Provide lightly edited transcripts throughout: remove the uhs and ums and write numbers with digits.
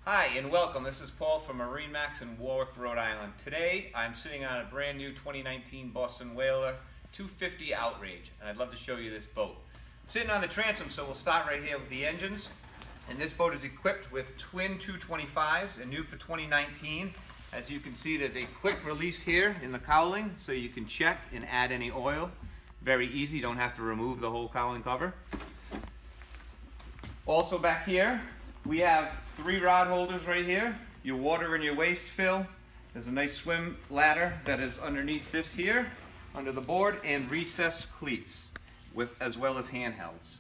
Hi and welcome. This is Paul from MarineMax in Warwick, Rhode Island. Today I'm sitting on a brand new 2019 Boston Whaler 250 Outrage, and I'd love to show you this boat. I'm sitting on the transom, so we'll start right here with the engines. And this boat is equipped with twin 225s and new for 2019. As you can see, there's a quick release here in the cowling, so you can check and add any oil. Very easy, you don't have to remove the whole cowling cover. Also back here, we have 3 rod holders right here, your water and your waste fill. There's a nice swim ladder that is underneath this here, under the board, and recessed cleats, as well as handhelds.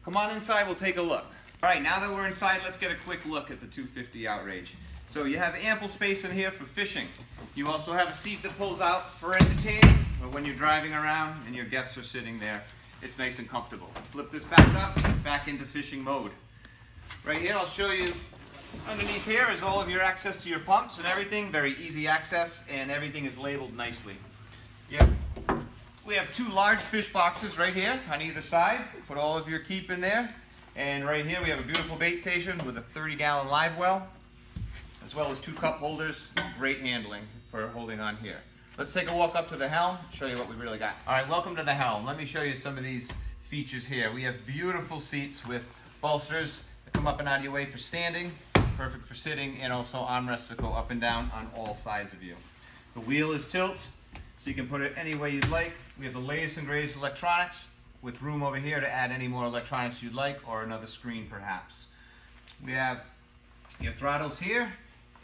Come on inside, we'll take a look. All right, now that we're inside, let's get a quick look at the 250 Outrage. So you have ample space in here for fishing. You also have a seat that pulls out for entertaining, or when you're driving around and your guests are sitting there. It's nice and comfortable. Flip this back up, back into fishing mode. Right here, I'll show you underneath here is all of your access to your pumps and everything. Very easy access, and everything is labeled nicely. We have 2 large fish boxes right here on either side. Put all of your keep in there. And right here we have a beautiful bait station with a 30-gallon live well, as well as 2 cup holders. Great handling for holding on here. Let's take a walk up to the helm, show you what we really got. All right, welcome to the helm. Let me show you some of these features here. We have beautiful seats with bolsters that come up and out of your way for standing, perfect for sitting, and also armrests that go up and down on all sides of you. The wheel is tilt, so you can put it any way you'd like. We have the latest and greatest electronics, with room over here to add any more electronics you'd like, or another screen perhaps. We have your throttles here,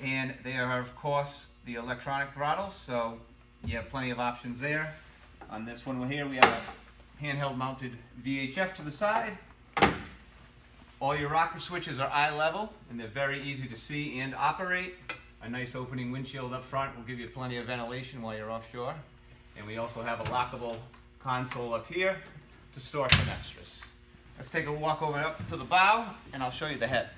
and they are of course the electronic throttles, so you have plenty of options there. On this one here we have a handheld mounted VHF to the side. All your rocker switches are eye level, and they're very easy to see and operate. A nice opening windshield up front will give you plenty of ventilation while you're offshore. And we also have a lockable console up here to store some extras. Let's take a walk over up to the bow, and I'll show you the head.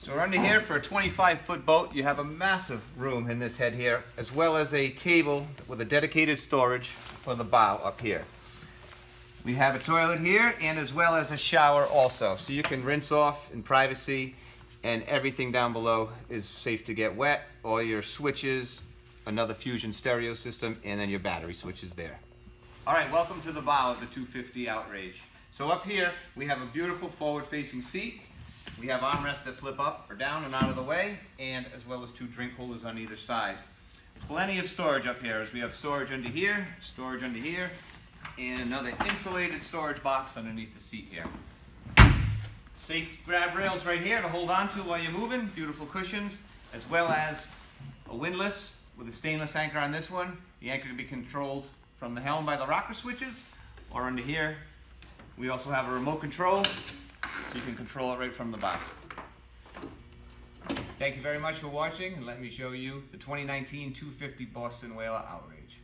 So we're under here for a 25-foot boat. You have a massive room in this head here, as well as a table with a dedicated storage for the bow up here. We have a toilet here, and as well as a shower also, so you can rinse off in privacy, and everything down below is safe to get wet. All your switches, another Fusion stereo system, and then your battery switches there. All right, welcome to the bow of the 250 Outrage. So up here, we have a beautiful forward-facing seat. We have armrests that flip up or down and out of the way, and as well as 2 drink holders on either side. Plenty of storage up here, as we have storage under here, and another insulated storage box underneath the seat here. Safe grab rails right here to hold on to while you're moving. Beautiful cushions, as well as a windlass with a stainless anchor on this one. The anchor can be controlled from the helm by the rocker switches, or under here we also have a remote control, so you can control it right from the bow. Thank you very much for watching, and let me show you the 2019 250 Boston Whaler Outrage.